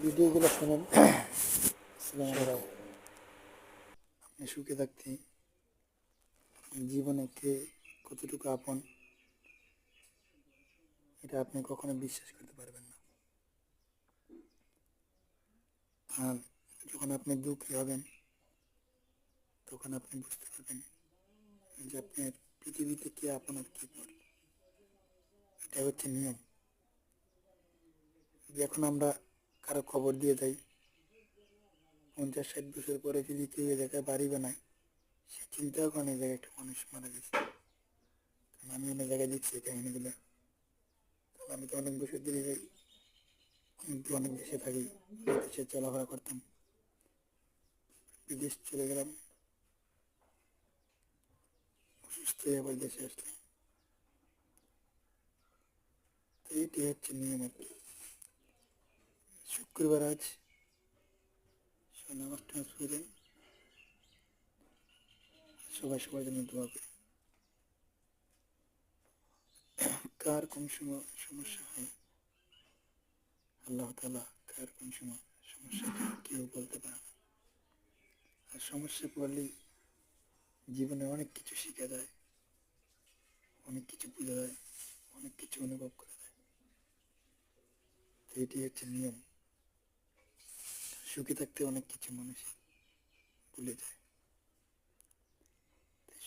ভিডিওগুলো শোনেন। আপনি সুখে থাকতে জীবনে কে কতটুকু আপন এটা আপনি কখনো বিশ্বাস করতে পারবেন না। আর যখন আপনি দুঃখী হবেন তখন আপনি বুঝতে পারবেন যে আপনার পৃথিবীতে কে আপন আর কে পর। এটা হচ্ছে নিয়ম। যখন আমরা কারো খবর দিয়ে যাই 50-60 বছর পরে যদি কেউ এ জায়গায় বাড়ি বানায়, সে চিন্তাও করে এই জায়গায় একটা মানুষ মারা গেছে। কারণ আমি অনেক জায়গায় দেখছি এই কাহিনিগুলো। আমি তো অনেক বছর ধরে যাই, অনেক দেশে থাকি, দেশে চলাফেরা করতাম, বিদেশ চলে গেলাম, অসুস্থ হয়ে আবার দেশে আসলাম। তো এইটি হচ্ছে নিয়ম আর কি। শুক্রবার আজ নামাজ টামাজ পড়ে সবাই সবার জন্য দোয়া করি। কার কোন সময় সমস্যা হয় আল্লাহ তাআলা কার কোন সময় সমস্যা কেউ বলতে পারে না। আর সমস্যা পড়লেই জীবনে অনেক কিছু শেখা যায়, অনেক কিছু বোঝা যায়, অনেক কিছু অনুভব করা যায়। তো এটি হচ্ছে নিয়ম। সুখে থাকতে অনেক কিছু মানুষ ভুলে যায়।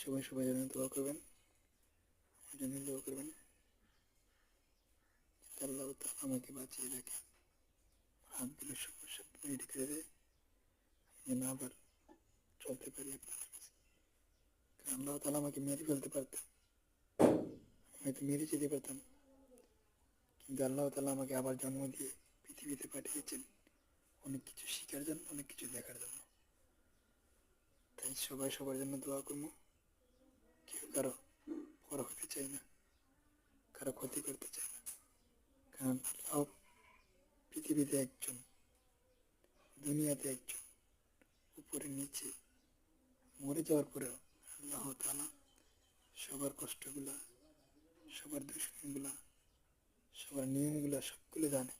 সবাই সবাই যেন দোয়া করবেন, আমার জন্য দোয়া করবেন। আল্লাহ তাআলা আমাকে বাঁচিয়ে রাখে, হাতগুলো সমস্যা রেডি করে দেয় যেন আবার চলতে পারি আপনাদের কাছে। কারণ আল্লাহ তাআলা আমাকে মেরে ফেলতে পারতেন, হয়তো মেরে যেতে পারতাম, কিন্তু আল্লাহ তাআলা আমাকে আবার জন্ম দিয়ে পৃথিবীতে পাঠিয়েছেন অনেক কিছু শেখার জন্য, অনেক কিছু দেখার জন্য। তাই সবাই সবার জন্য দোয়া করবো। কেউ কারো পর হতে চাই না, কারো ক্ষতি করতে চাই না। কারণ আল্লাহ পৃথিবীতে একজন, দুনিয়াতে একজন, উপরে নিচে, মরে যাওয়ার পরেও আল্লাহ তাআলা সবার কষ্টগুলা, সবার দুশ্মনগুলা, সবার নিয়মগুলা সবগুলো জানে।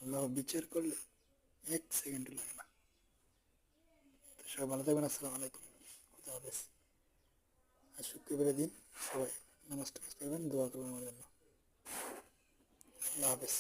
আল্লাহ বিচার করলে 1 সেকেন্ডও লাগে না। তো সবাই ভালো থাকবেন। আসসালামু আলাইকুম, খুদা হাফেজ। আর শুক্রবারের দিন সবাই নামাজ টামাজ পড়বেন, দোয়া করবেন আমার জন্য। আল্লাহ হাফেজ।